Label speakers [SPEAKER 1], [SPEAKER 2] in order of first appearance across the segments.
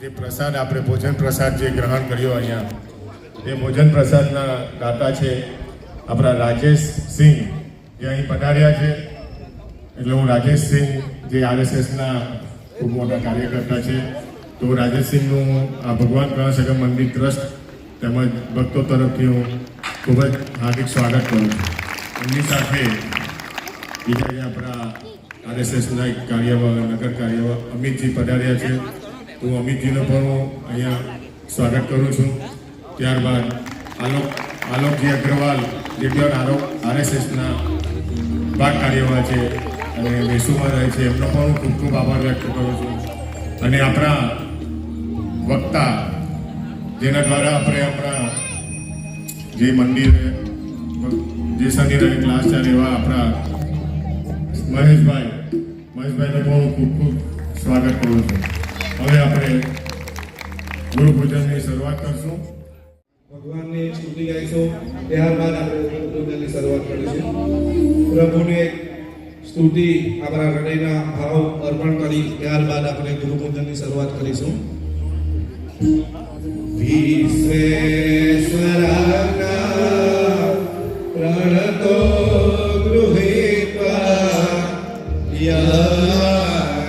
[SPEAKER 1] જે પ્રસાદ આપણે ભોજન પ્રસાદ જે ગ્રહણ કર્યો અહીંયા એ ભોજન પ્રસાદના દાતા છે આપણા રાજેશ સિંહ જે અહીં પધાર્યા છે. એટલે હું રાજેશ સિંહ જે RSSના ખૂબ મોટા કાર્યકર્તા છે, તો રાજેશ સિંહનું આ ભગવાન કર્ણસગર મંદિર ટ્રસ્ટ તેમજ ભક્તો તરફથી હું ખૂબ જ હાર્દિક સ્વાગત કરું છું. એમની સાથે બીજા આપણા RSSના એક નગર કાર્યવાહ અમિતજી પધાર્યા છે. હું અમિતજીનો પણ હું અહીંયા સ્વાગત કરું છું. ત્યારબાદ આલોકજી અગ્રવાલ જે પણ RSSના ભાગ કાર્યવાહ છે અને વેસુમાં રહે છે, એમનો પણ હું ખૂબ ખૂબ આભાર વ્યક્ત કરું છું. અને આપણા વક્તા જેના દ્વારા આપણે આપણા જે મંદિર જે શનિ રવિ ક્લાસ ચાલે એવા આપણા મહેશભાઈનું પણ હું ખૂબ ખૂબ સ્વાગત કરું છું. હવે આપણે ગુરુ પૂજનની શરૂઆત કરશું.
[SPEAKER 2] ભગવાનની સ્તુતિ ગાઈશું, ત્યારબાદ આપણે ગુરુ પૂજનની શરૂઆત કરીશું. પ્રભુની એક સ્તુતિ આપણા હૃદયના ભાવ અર્પણ કરી ત્યારબાદ આપણે ગુરુ પૂજનની શરૂઆત કરીશું. વિશ્વેશ્વરના પ્રણતો ગૃહીત્વા યગતકો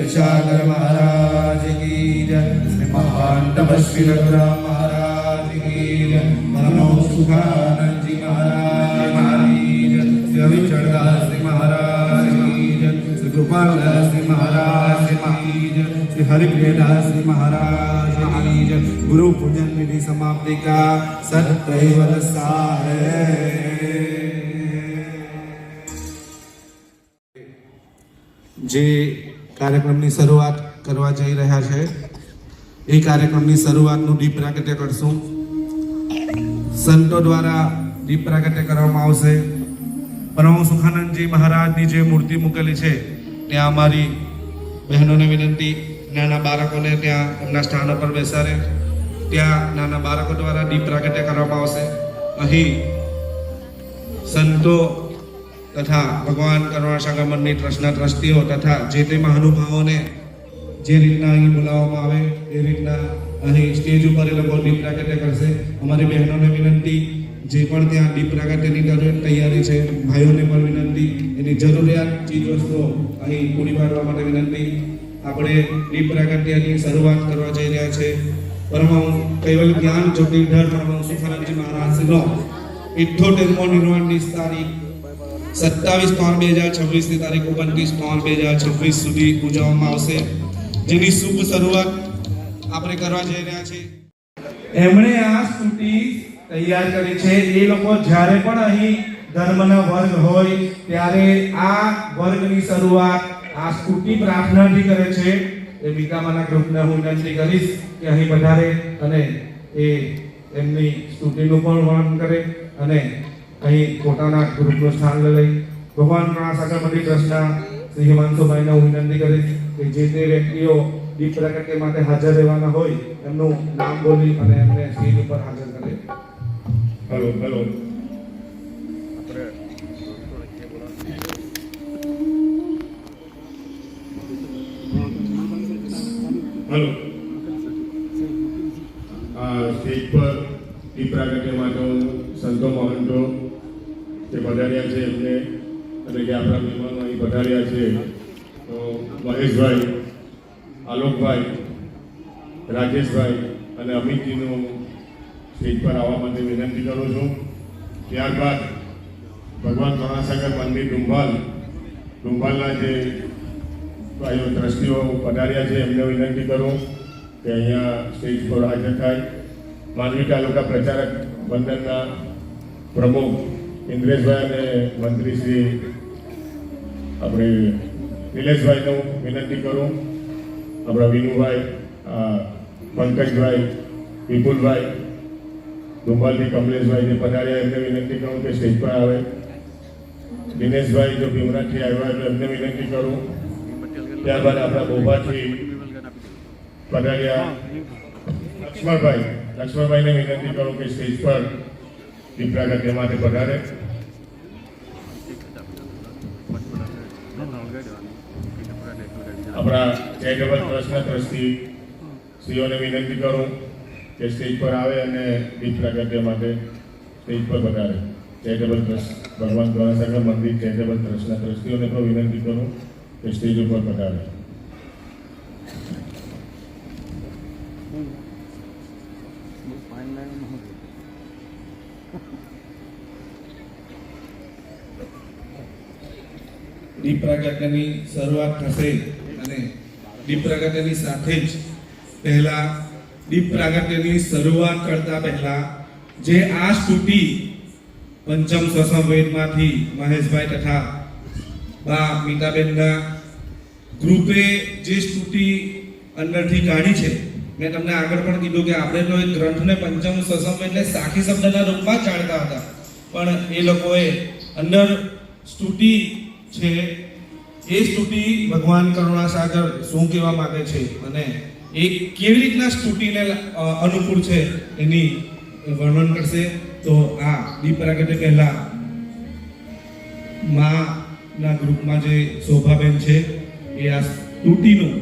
[SPEAKER 2] विशाकर महाराज की जय, श्री महान तपस्वी रघुराम महाराज की जय, मनमोहन सुखानंद जी महाराज की जय, श्री रविचंद्रदास जी महाराज की जय, श्री गोपाल दास जी महाराज की जय, श्री हरिप्रियदास जी महाराज की जय। गुरु पूजन विधि समाप्ति का सदैव सारे। જે કાર્યક્રમની શરૂઆત કરવા જઈ રહ્યા છે એ કાર્યક્રમની શરૂઆતનું દીપ પ્રાગટ્ય કરશું. સંતો દ્વારા દીપ પ્રાગટ્ય કરવામાં આવશે. પરમ સુખાનંદજી મહારાજની જે મૂર્તિ મૂકેલી છે ત્યાં અમારી બહેનોને વિનંતી, નાના બાળકોને ત્યાં એમના સ્થાનો પર બેસાડે. ત્યાં નાના બાળકો દ્વારા દીપ પ્રાગટ્ય કરવામાં આવશે. અહીં સંતો તથા ભગવાન કરુણાસાગર મંદિર ટ્રસ્ટના ટ્રસ્ટીઓ તથા જે તે મહાનુભાવોને જે રીતના અહીં બોલાવવામાં આવે એ રીતના અહીં સ્ટેજ ઉપર એ લોકો દીપ પ્રાગટ્ય કરશે. અમારી બહેનોને વિનંતી, જે પણ ત્યાં દીપ પ્રાગટ્યની તૈયારી છે, ભાઈઓને પણ વિનંતી, એની જરૂરિયાત ચીજ વસ્તુઓ અહીં પૂરી પાડવા માટે વિનંતી. આપણે દીપ પ્રાગટ્યની શરૂઆત કરવા જઈ રહ્યા છે. પરમ કૈવલ્ય જ્ઞાન જ્યોતિર્ધર પરમ સુખાનંદજી મહારાજનો 78મો નિર્વાણની તારીખ 27/3/2026 ની તારીખ 29/3/2026 સુધી ઉજવવામાં આવશે, જેની શુભ શરૂઆત આપણે કરવા જઈ રહ્યા છીએ. એમણે આ સ્તુતિ તૈયાર કરી છે. એ લોકો જ્યારે પણ અહીં ધર્મના વર્ગ હોય ત્યારે આ વર્ગની શરૂઆત આ સ્તુતિ પ્રાર્થનાથી કરે છે. એ મીકામાના ગ્રુપને હું વિનંતી કરીશ કે અહીં પધારે અને એ એમની સ્તુતિનું પણ વર્ણન કરે અને અહીં પોતાના ગ્રુપનું સ્થાન લઈ. ભગવાન કરુણાસાગર મંદિર ટ્રસ્ટના શ્રી હિમાંશુભાઈને હું વિનંતી કરીશ કે જે તે વ્યક્તિઓ દીપ પ્રાગટ્ય માટે હાજર રહેવાના હોય એમનું નામ બોલી અને એમને સ્ટેજ ઉપર હાજર કરે.
[SPEAKER 1] હેલો હેલો હેલો સ્ટેજ પર દીપ પ્રાગટ્ય માટે હું સંતો મહંતો જે પધાર્યા છે એમને એટલે કે આપણા મહેમાનો અહીં પધાર્યા છે તો મહેશભાઈ, આલોકભાઈ, રાજેશભાઈ અને અમિતજીનું સ્ટેજ પર આવવા માટે વિનંતી કરું છું. ત્યારબાદ ભગવાન કરુણાસાગર મંદિર ડુંભાલના જે ભાઈઓ ટ્રસ્ટીઓ પધાર્યા છે એમને વિનંતી કરું કે અહીંયા સ્ટેજ પર હાજર થાય. માંડવી તાલુકા પ્રચારક બંધનના પ્રમુખ ઇન્દ્રેશભાઈ અને મંત્રી શ્રી આપણે નિલેશભાઈને હું વિનંતી કરું. આપણા વિનુભાઈ, પંકજભાઈ, વિપુલભાઈ, ડુંબાલથી કમલેશભાઈ જે પધાર્યા એમને વિનંતી કરું કે સ્ટેજ પર આવે. દિનેશભાઈ જો ભીમરાજથી આવ્યા એટલે એમને વિનંતી કરું. ત્યારબાદ આપણા બોભાથી પધાર્યા લક્ષ્મણભાઈને વિનંતી કરું કે સ્ટેજ પર દીપ પ્રાગટ્ય માટે પધારે. આપણા ચેરિટેબલ ટ્રસ્ટના ટ્રસ્ટી શ્રીઓને વિનંતી કરું કે સ્ટેજ પર આવે અને દીપ પ્રાગટ્ય માટે સ્ટેજ પર પધારે. ચેરિટેબલ ટ્રસ્ટ ભગવાન કરુણાસાગર મંદિર ચેરિટેબલ ટ્રસ્ટના ટ્રસ્ટીઓને પણ વિનંતી કરું કે સ્ટેજ ઉપર પધારે.
[SPEAKER 2] દીપ પ્રાગટ્યની શરૂઆત થશે અને દીપ પ્રાગટ્યની સાથે જ પહેલા દીપ પ્રાગટ્યની શરૂઆત કરતા પહેલા જે આ સ્તુતિ પંચમ સસમ વેદમાંથી મહેશભાઈ તથા બા મીતાબેનના ગ્રુપે જે સ્તુતિ અંદરથી કાઢી છે, મેં તમને આગળ પણ કીધું કે આપણે તો એક ગ્રંથને પંચમ સસમ એટલે સાખી શબ્દના રૂપમાં જ જાણતા હતા, પણ એ લોકોએ અંદર સ્તુતિ છે એ સ્તુતિ ભગવાન કરુણાસાગર શું કહેવા માંગે છે અને એ કેવી રીતના સ્તુતિને અનુકૂળ છે એની વર્ણન કરશે. તો આ દીપ પ્રાગટ્ય પહેલા માના ગ્રુપમાં જે શોભાબેન છે એ આ સ્તુતિનું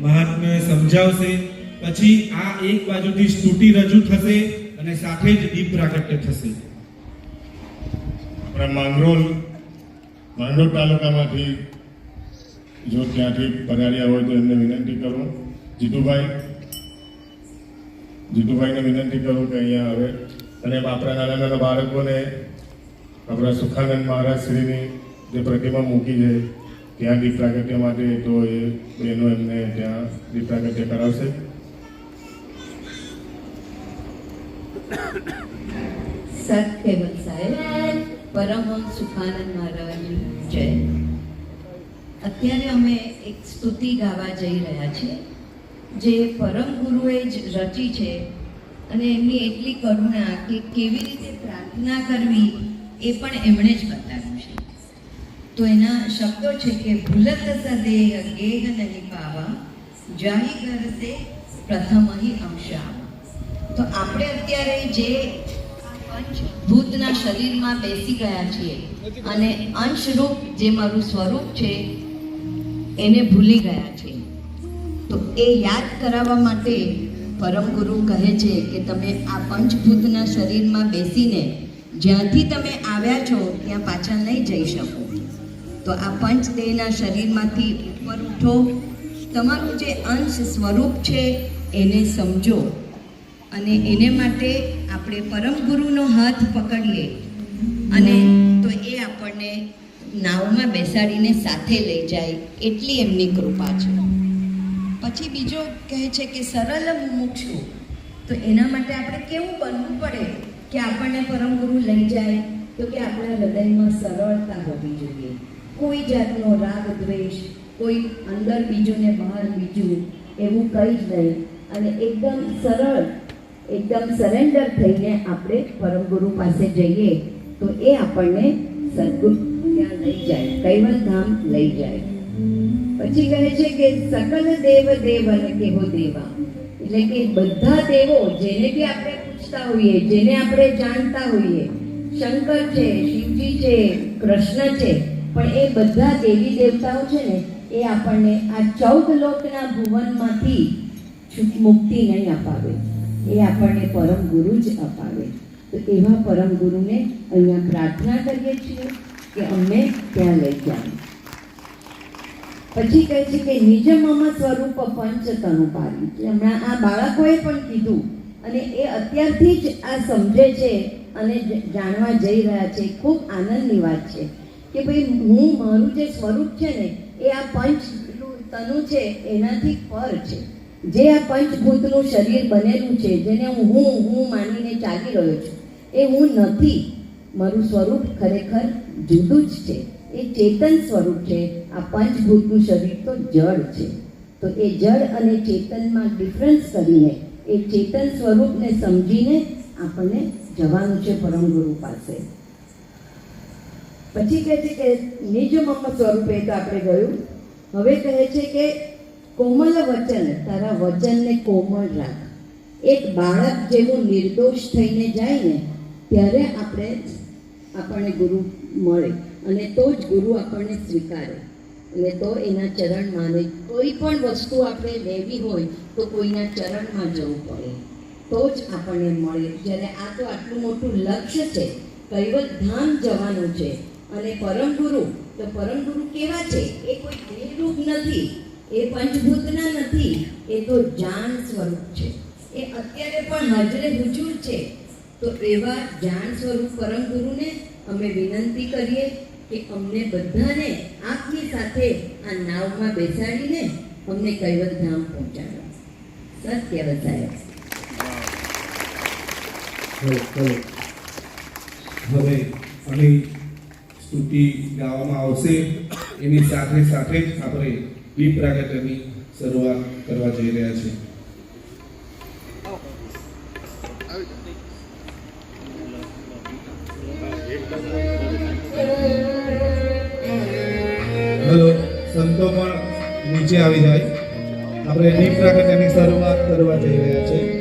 [SPEAKER 2] મહાત્મ્ય સમજાવશે. પછી આ એક બાજુથી સ્તુતિ રજૂ થશે અને સાથે જ દીપ પ્રાગટ્ય થશે.
[SPEAKER 1] માંગરોળ તાલુકામાંથી જો ત્યાંથી પધાર્યા હોય તો એમને વિનંતી કરું. જીતુભાઈને વિનંતી કરું કે અહીંયા આવે. અને આપણા નાના નાના બાળકોને આપણા સુખાનંદ મહારાજ શ્રીની જે પ્રતિમા મૂકી છે ત્યાં દીપ પ્રાગટ્ય માટે, તો એ બહેનો એમને ત્યાં દીપ પ્રાગટ્ય કરાવશે.
[SPEAKER 3] સત કેવલ સાહેબ, પરમહંસ સુખાનંદ મહારાજની જય. અત્યારે અમે એક સ્તુતિ ગાવા જઈ રહ્યા છીએ જે પરમ ગુરુએ જ રચી છે અને એમની એટલી કરુણા કે કેવી રીતે પ્રાર્થના કરવી એ પણ એમણે જ બતાવ્યું છે. તો એના શબ્દો છે કે ભૂલત સદેહ ગેહ નહીં પાવા, જાહી કરતે પ્રથમ અહીં અંશામાં. તો આપણે અત્યારે જે પંચભૂતના શરીરમાં બેસી ગયા છીએ અને અંશરૂપ જે મારું સ્વરૂપ છે એને ભૂલી ગયા છે. તો એ યાદ કરાવવા માટે પરમ ગુરુ કહે છે કે તમે આ પંચભૂતના શરીરમાં બેસીને જ્યાંથી તમે આવ્યા છો ત્યાં પાછા નહીં જઈ શકો. તો આ પંચદેહના શરીરમાંથી ઉપર ઉઠો, તમારું જે અંશ સ્વરૂપ છે એને સમજો અને એને માટે આપણે પરમ ગુરુનો હાથ પકડીએ અને તો એ આપણને નાવમાં બેસાડીને સાથે લઈ જાય એટલી એમની કૃપા છે. પછી બીજો કહે છે કે સરળ મુમુક્ષુ. તો એના માટે આપણે કેવું બનવું પડે કે આપણને પરમ ગુરુ લઈ જાય? તો કે આપણા હૃદયમાં સરળતા હોવી જોઈએ. કોઈ જાતનો રાગ દ્વેષ, કોઈ અંદર બીજું ને બહાર બીજું એવું કંઈ જ નહીં અને એકદમ સરળ, એકદમ સરેન્ડર થઈને આપણે પરમ ગુરુ પાસે જઈએ તો એ આપણને સદગુરુ ત્યાં લઈ જાય, કૈવલ ધામ લઈ જાય. પછી કહે છે કે સકલ દેવ દેવન કેવો દેવા. એટલે કે બધા દેવો જેને બી આપણે પૂછતા હોઈએ, જેને આપણે જાણતા હોઈએ, શંકર છે, શિવજી છે, કૃષ્ણ છે, પણ એ બધા દેવી દેવતાઓ છે ને એ આપણને આ 14 લોકના ભુવનમાંથી મુક્તિ નહીં અપાવે, એ આપણને પરમ ગુરુ જ અપાવે. તો એવા પરમ ગુરુને અહીંયા પ્રાર્થના કરીએ છીએ કે અમને ત્યાં લઈ જાય. પછી કહે છે કે નિજ મમ સ્વરૂપ પંચ તનુપારી. હમણાં આ બાળકોએ પણ કીધું અને એ અત્યારથી જ આ સમજે છે અને જાણવા જઈ રહ્યા છે. ખૂબ આનંદની વાત છે કે ભાઈ હું મારું જે સ્વરૂપ છે ને એ આ પંચ તનુ છે એનાથી પર છે. જે આ પંચભૂતનું શરીર બનેલું છે, જેને હું માનીને ચાલી રહ્યો છું, એ હું નથી. મારું સ્વરૂપ ખરેખર જુદું જ છે, એ ચેતન સ્વરૂપ છે. આ પંચભૂતનું શરીર તો જળ છે. તો એ જળ અને ચેતનમાં ડિફરન્સ કરીને એ ચેતન સ્વરૂપને સમજીને આપણને જવાનું છે પરમ ગુરુ પાસે. પછી કહે છે કે નિજ મમ સ્વરૂપે તો આપણે ગયું. હવે કહે છે કે કોમલ વચન, તારા વચનને કોમળ રાખ. એક બાળક જેવું નિર્દોષ થઈને જાય ને ત્યારે આપણને ગુરુ મળે અને તો જ ગુરુ આપણને સ્વીકારે અને તો એના ચરણ માને. કોઈ પણ વસ્તુ આપણે લેવી હોય તો કોઈના ચરણમાં જવું પડે તો જ આપણને મળે. જ્યારે આ તો આટલું મોટું લક્ષ્ય છે, કૈવલ ધામ જવાનું છે. અને પરમ ગુરુ, તો પરમ ગુરુ કેવા છે? એ કોઈ દેહરૂપ નથી, એ પંચભૂતના નથી, એ તો જાન સ્વરૂપ છે. એ અત્યારે પણ હાજરે હુજુર છે. તો એવા જાન સ્વરૂપ પરમ ગુરુને અમે વિનંતી કરીએ કે અમને બધાને આપની સાથે આ નાવમાં બેસાડીને અમને કૈવલ ધામ પહોંચાડો. સત્ય સાહેબ.
[SPEAKER 2] હવે આની સ્તુતિ ગાવામાં આવશે. એની સાથે સાથે જ આપણે દીપ પ્રાગટ્યની શરૂઆત કરવા જઈ રહ્યા છીએ. હલો, સંતો પણ નીચે આવી જાય. આપણે દીપ પ્રાગટ્યની શરૂઆત કરવા જઈ રહ્યા છીએ.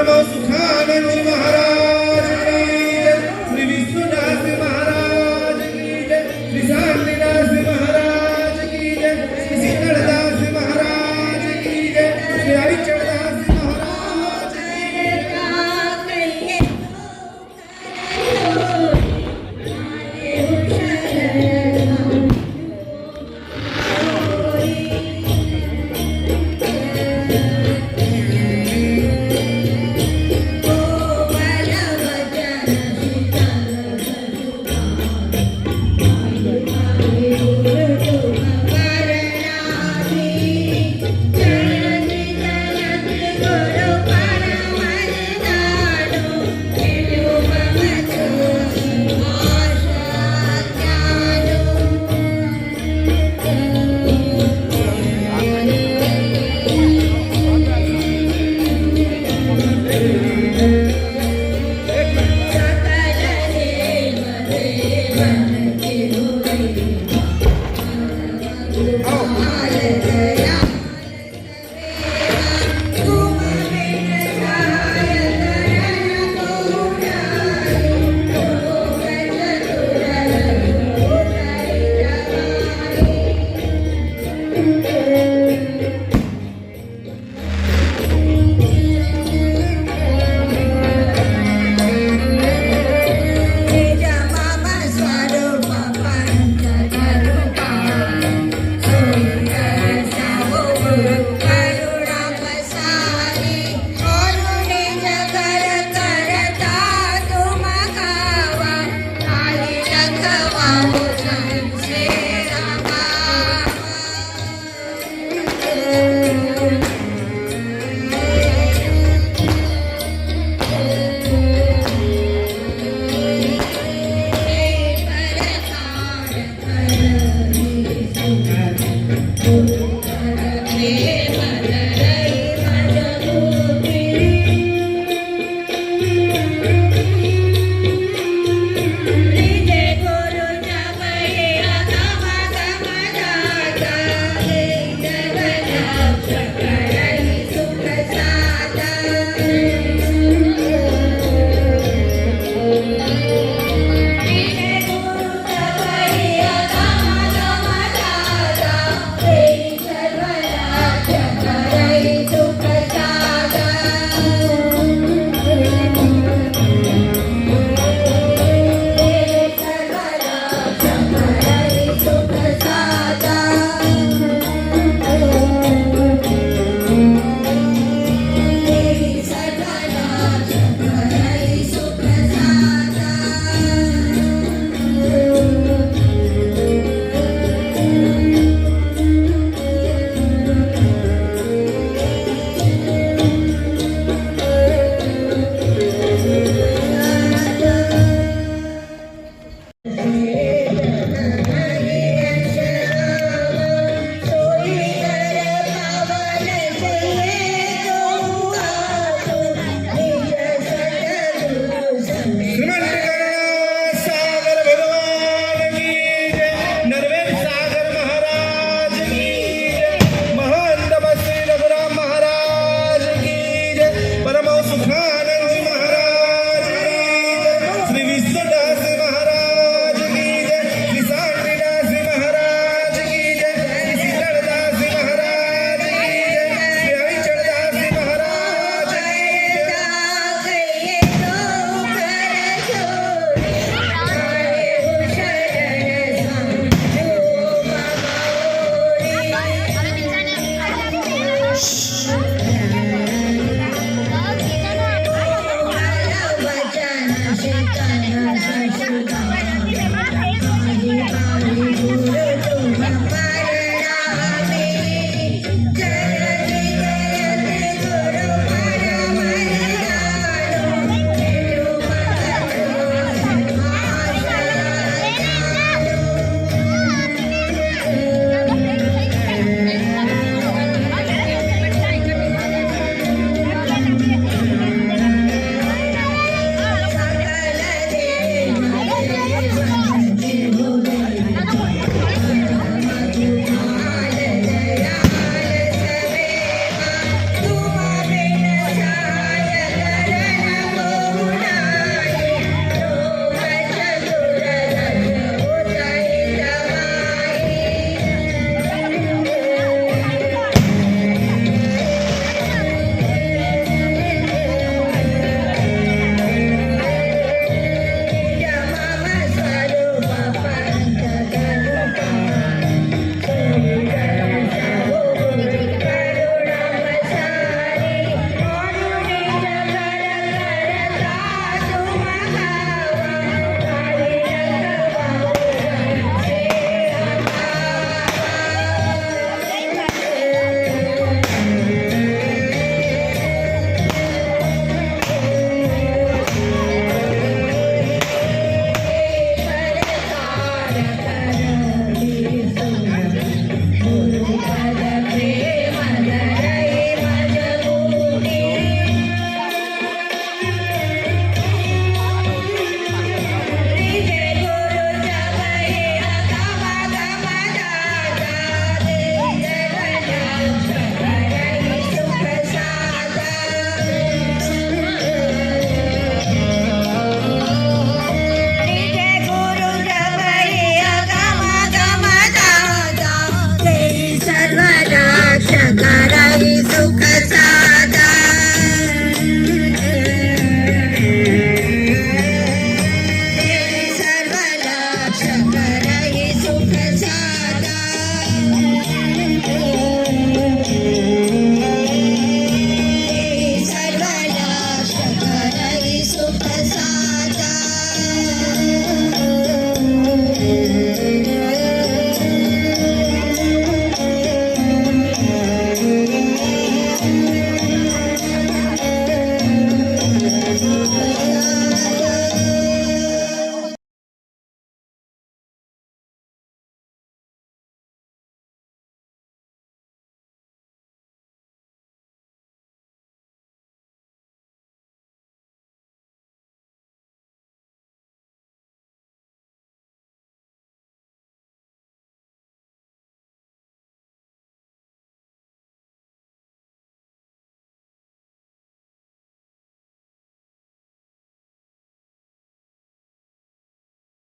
[SPEAKER 2] પરમ સુખાનંદ મહારાજ કી જય, શ્રી વિશ્વનાથ મહારાજ કી જય, શ્રી શાંતિદાસ મહારાજ કી જય, શ્રી શીતળદાસ મહારાજ કી જય, શ્રી હરિચરદાસ મહારાજ કી જય.
[SPEAKER 4] Say